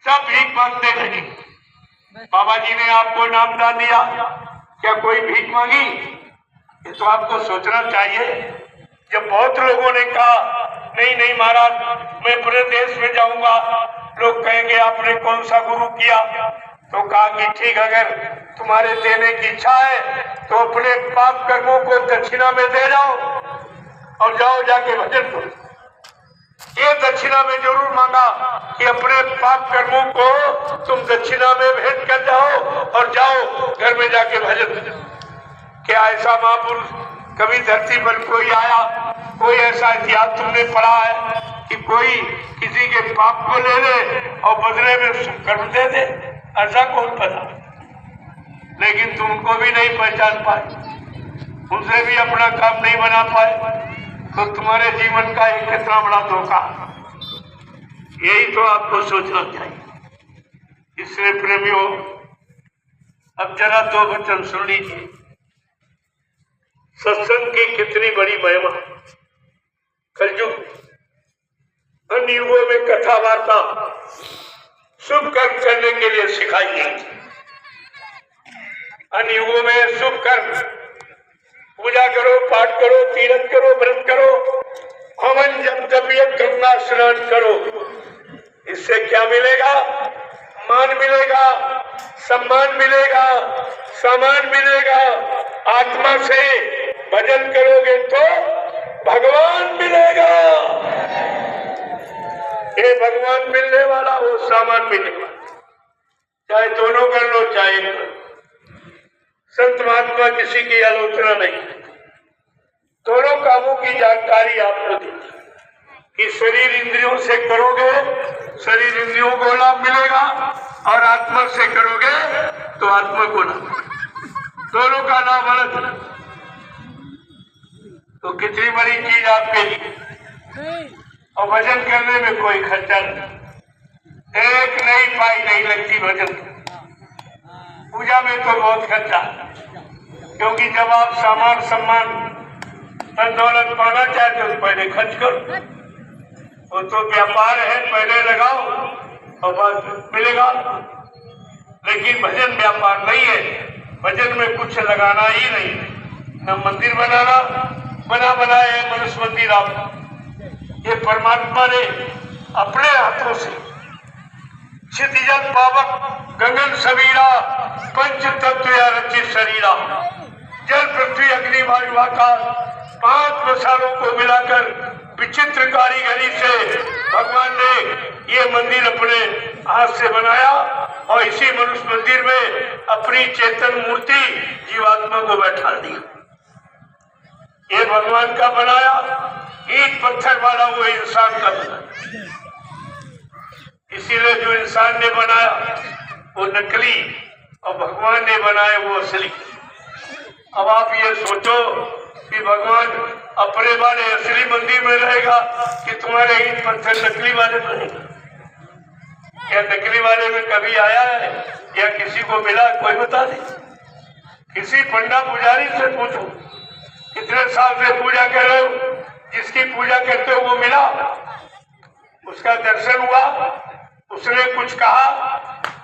सब भीख मांगते रहे। बाबा जी ने आपको नामदान दिया, क्या कोई भीख मांगी? ये तो आपको सोचना चाहिए। जब बहुत लोगों ने कहा नहीं नहीं महाराज, मैं पूरे देश में जाऊंगा, लोग कहेंगे आपने कौन सा गुरु किया, तो कहा कि ठीक, अगर तुम्हारे देने की इच्छा है तो अपने पाप कर्मों को दक्षिणा में दे जाओ और जाओ जाके भजन करो। ये दक्षिणा में जरूर मांगा कि अपने पाप कर्मों को तुम दक्षिणा में भेंट कर जाओ और जाओ घर में जाके भजन करो। क्या ऐसा महापुरुष कभी धरती पर कोई आया? कोई ऐसा इतिहास तुमने पढ़ा है कि कोई किसी के पाप को ले ले और बदले में कर्म दे दे? ऐसा कौन पता? लेकिन तुमको भी नहीं पहचान पाए, उनसे भी अपना काम नहीं बना पाए, तो तुम्हारे जीवन का एक कितना बड़ा धोखा। यही तो आपको सोचना चाहिए। इसलिए प्रेमियों, अब जरा दो वचन सुन लीजिए। सत्संग की कितनी बड़ी महिमा। कलयुग अन्य युगों में कथा वार्ता शुभ कर्म करने के लिए सिखाई गई। अन्य युगों में शुभ कर्म, पूजा करो, पाठ करो, तीर्थ करो, व्रत करो, हवन जप तबियत गंगा स्नान करो। इससे क्या मिलेगा? मान मिलेगा, सम्मान मिलेगा, सामान मिलेगा। आत्मा से भजन करोगे तो भगवान मिलेगा। ये भगवान मिलने वाला, वो सामान मिलने वाला। चाहे दोनों कर लो, चाहे संत महात्मा किसी की आलोचना नहीं। दोनों कामों की जानकारी आपको दी कि शरीर इंद्रियों से करोगे, शरीर इंद्रियों को लाभ मिलेगा, और आत्मा से करोगे तो आत्मा को लाभ। दोनों का लाभ अलग। तो कितनी बड़ी चीज आपके लिए। और भजन करने में कोई खर्चा नहीं, एक नई पाई नहीं लगती भजन। पूजा में तो बहुत खर्चा, क्योंकि जब आप सामान सम्मान धन दौलत पाना चाहते हो तो पहले खर्च करो। वो तो व्यापार है, पहले लगाओ और बाद मिलेगा। लेकिन भजन व्यापार नहीं है। भजन में कुछ लगाना ही नहीं, न मंदिर बनाना, बना बनाए मनुष्य मंदिर। आप ये परमात्मा ने अपने हाथों से क्षितिजल पावक गगन सबीरा पंच तत्व रचित शरीरा, जल पृथ्वी अग्नि वायु आकाश 5 मसालों को मिलाकर विचित्र कारीगरी से भगवान ने ये मंदिर अपने हाथ से बनाया, और इसी मनुष्य मंदिर में अपनी चेतन मूर्ति जीवात्मा को बैठा दिया। ये भगवान का बनाया, ईंट पत्थर वाला वो इंसान का बनाया। इसीलिए जो इंसान ने बनाया वो नकली और भगवान ने बनाया वो असली। अब आप ये सोचो कि भगवान अपने वाले असली मंदिर में रहेगा कि तुम्हारे ईंट पत्थर नकली वाले बनेगा? क्या नकली वाले में कभी आया है या किसी को मिला? कोई बता दे। किसी पंडा पुजारी से पूछो, कितने साल से पूजा कर रहे हो, जिसकी पूजा करते हो वो मिला, उसका दर्शन हुआ, उसने कुछ कहा,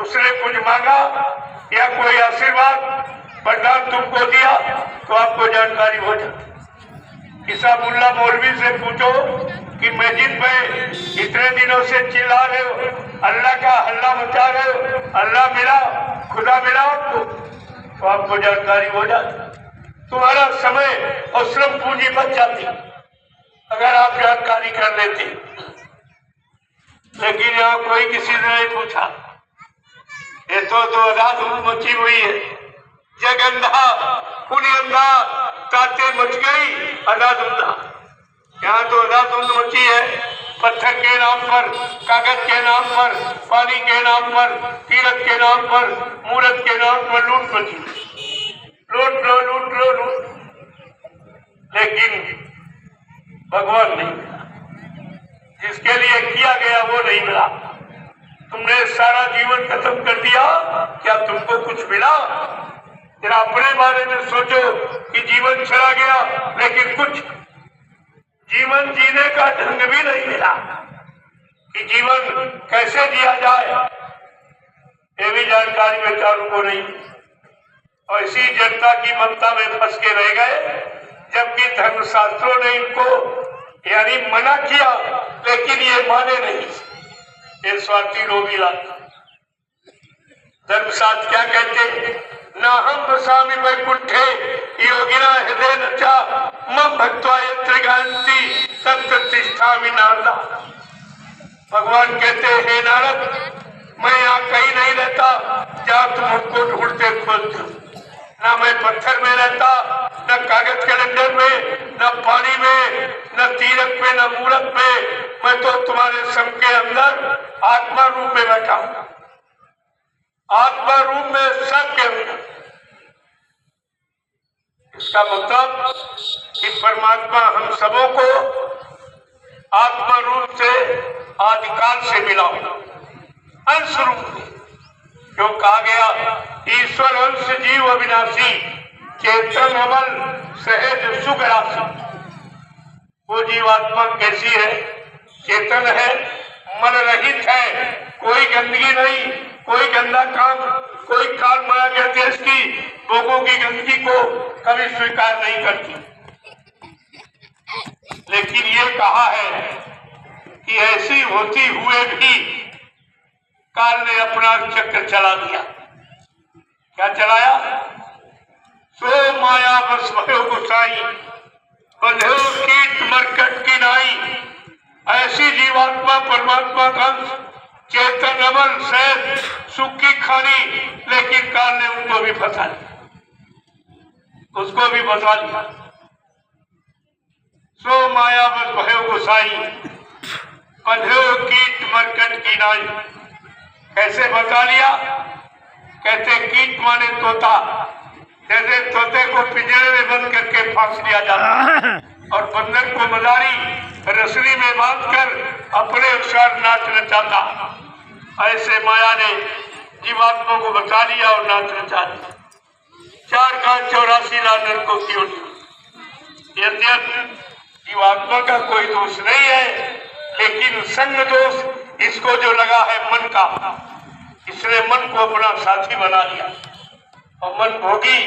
उसने कुछ मांगा, या कोई आशीर्वाद वरदान तुमको दिया, तो आपको जानकारी हो जाती। किसा मुल्ला मौलवी से पूछो कि मस्जिद में इतने दिनों से चिल्ला रहे हो, अल्लाह का हल्ला मचा रहे हो, अल्लाह मिला, खुदा मिला आपको, तो आपको जानकारी हो जाती। तुम्हारा समय और श्रम पूंजी बच जाती अगर आप जानकारी कर लेते। लेकिन यहाँ कोई किसी ने नहीं पूछा। ये तो रात मची हुई है, जग अंधा पुण्य अंधा, ताते मच गई अनाधुंधा। यहाँ तो अनाधुंध मची है, पत्थर के नाम पर, कागज के नाम पर, पानी के नाम पर, तीरथ के नाम पर, मूर्त के नाम पर लूट मची। लूट लो, लूट लो, लूट। लेकिन भगवान नहीं मिला, जिसके लिए किया गया वो नहीं मिला। तुमने सारा जीवन खत्म कर दिया, क्या तुमको कुछ मिला? जरा अपने बारे में सोचो कि जीवन चला गया, लेकिन कुछ जीवन जीने का ढंग भी नहीं मिला कि जीवन कैसे जिया जाए, ये भी जानकारी बेचारों को नहीं। और इसी जनता की ममता में फंस के रह गए, जबकि धर्मशास्त्रों ने इनको यानी मना किया, लेकिन ये माने नहीं। ये स्वार्थी लोग धर्मशास्त्र क्या कहते? ना हम बसामी वैकुंठे योगिना हृदय नचा मम भक्त्वा यत्र गायन्ति तत्र तिष्ठामि नारदा। भगवान कहते हे नारद, मैं यहाँ कहीं नहीं रहता जहाँ तुम हमको ढूंढते खोजते हो। ना मैं पत्थर में रहता, न कागज कैलेंडर में, न पानी में, न तीरथ में, न मूरत में। मैं तो तुम्हारे सब के अंदर आत्मा रूप में बैठा हूँ, आत्मा रूप में सब के अंदर। इसका मतलब कि परमात्मा हम सबों को आत्मा रूप से आदिकाल से मिला अंश रूप में। क्यों कहा गया ईश्वर अंश जीव अविनाशी चेतन अमल सहज सुख राशि। वो जीवात्मा कैसी है? चेतन है, मन रहित है, कोई गंदगी नहीं, कोई गंदा काम, कोई काल माया के देश की लोगों की गंदगी को कभी स्वीकार नहीं करती। लेकिन ये कहा है कि ऐसी होती हुए भी काल ने अपना चक्र चला दिया। क्या चलाया? सो माया बस भयो गुसाई बंधो कीट मरकट की नाई। ऐसी जीवात्मा परमात्मा का चेतन अमल सहज सुख की खानी, लेकिन काल ने उनको भी फंसा लिया, उसको भी फंसा लिया। सो माया बस भयो गुसाई बंधो कीट मरकट की नाई। कैसे बता लिया? कहते कीट माने तोता, जैसे तोते को पिंजरे में बंद करके फांस दिया जाता और बंदर को मदारी रसरी में बांधकर अपने अनुसार नाच नचाता, ऐसे माया ने जीवात्मा को बचा लिया और नाच नचा दिया। 4 का 84 लानर को क्यों? यद्यपि जीवात्मा का कोई दोष नहीं है, लेकिन संग दोष इसको जो लगा है मन का, इसने मन को अपना साथी बना लिया और मन भोगी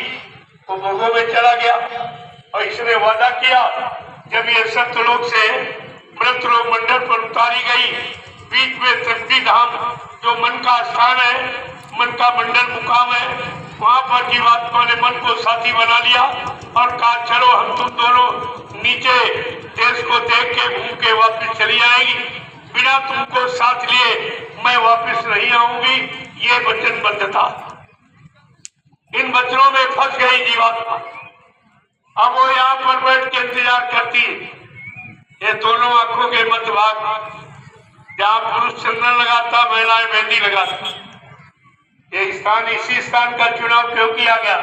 वो भोगों में चला गया। और इसने वादा किया जब ये सत्यलोक से मृतलोक मंडल पर उतारी गई, बीच में शक्ति धाम जो मन का स्थान है, मन का मंडल मुकाम है, वहां पर जीवात्मा ने मन को साथी बना लिया और कहा चलो हम तुम दोनों नीचे देश को देख के घूम के वापिस चली आएगी, बिना तुमको साथ लिए मैं वापस नहीं आऊंगी। ये वचनबद्धता, इन वचनों में फंस गई जीवात्मा। अब वो यहाँ पर बैठ के इंतजार करती है। ये दोनों आंखों के मध्य भाग जहाँ पुरुष चंदन लगाता, महिलाएं मेहंदी लगाती, ये स्थान, इसी स्थान का चुनाव क्यों किया गया?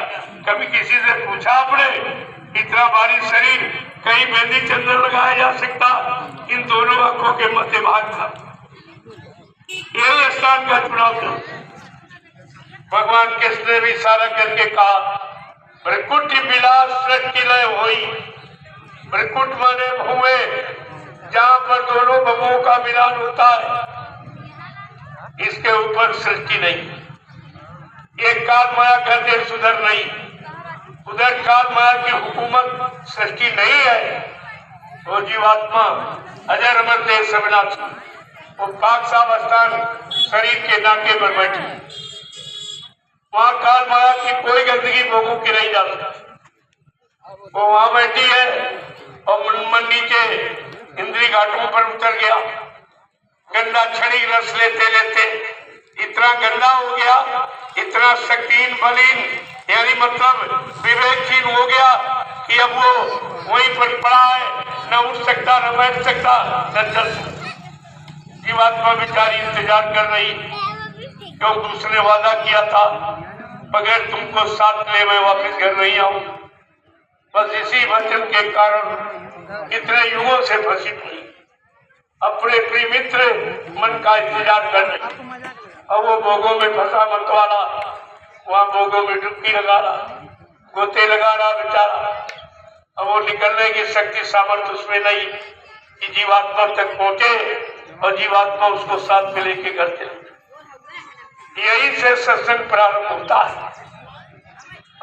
कभी किसी से पूछा आपने? इतना भारी शरीर कहीं मेहंदी चंदन लगाया जा सकता? इन दोनों आंखों के मध्य भाग था, यही स्थान का चुनाव था। भगवान कृष्ण ने भी इशारा करके कहा ब्रकुट विलास सृष्टि लय होई। ब्रकुट माने हुए जहाँ पर दोनों बबुओं का मिलान होता है, इसके ऊपर सृष्टि नहीं। ये काल माया का देश उधर नहीं, उधर काल माया की हुकूमत सृष्टि नहीं है। वो जीवात्मा अजर अमर देश अविनाशी, वो पाक साहब स्थान शरीर के नाके पर बैठे, वहाँ काल माया की कोई गंदगी भोगों की नहीं जा सकती। वो वहां बैठी है और मन नीचे इंद्री घाटों पर उतर गया। गंदा क्षणिक रस लेते लेते इतना गंदा हो गया, इतना शक्तिहीन बलहीन यानी मतलब विवेकहीन हो गया कि अब वो वहीं पर पड़ा है, न उठ सकता, न बैठ सकता, न चल सकता। जीवात्मा बेचारी इंतजार कर रही, क्योंकि उसने वादा किया था बगैर तुमको साथ ले मैं वापस घर नहीं आऊं। बस इसी वचन के कारण इतने युगों से फंसी थी, अपने प्रिय मित्र मन का इंतजार कर रही। अब वो भोगों में फंसा मतवाला, वहां भोगों में डुबकी लगा रहा, गोते लगा रहा बेचारा। अब वो निकलने की शक्ति सामर्थ्य उसमें नहीं कि जीवात्मा तक पहुंचे और जीवात्मा उसको साथ में लेके घर चले। यही से सत्संग प्रारंभ होता है।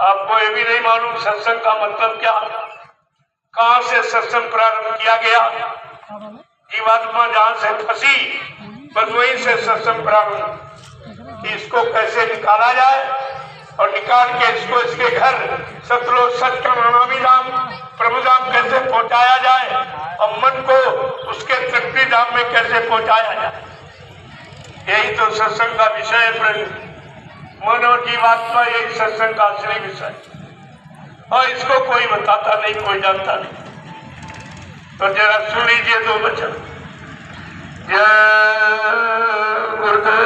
आपको ये भी नहीं मालूम सत्संग का मतलब क्या, कहां से सत्संग प्रारंभ किया गया। जीवात्मा जहां से फंसी बस वहीं से सत्संग प्रारंभ। इसको कैसे निकाला जाए और निकाल के इसको इसके घर सतलोक सत्य नमामि धाम प्रभु धाम कैसे पहुंचाया जाए और मन को उसके तृप्ति धाम में कैसे पहुंचाया जाए, यही तो सत्संग का विषय है। मन और जीवात्मा यही सत्संग का असली विषय, और इसको कोई बताता नहीं, कोई जानता नहीं। तो जरा सुन लीजिए दो वचन। जय गुरुदेव।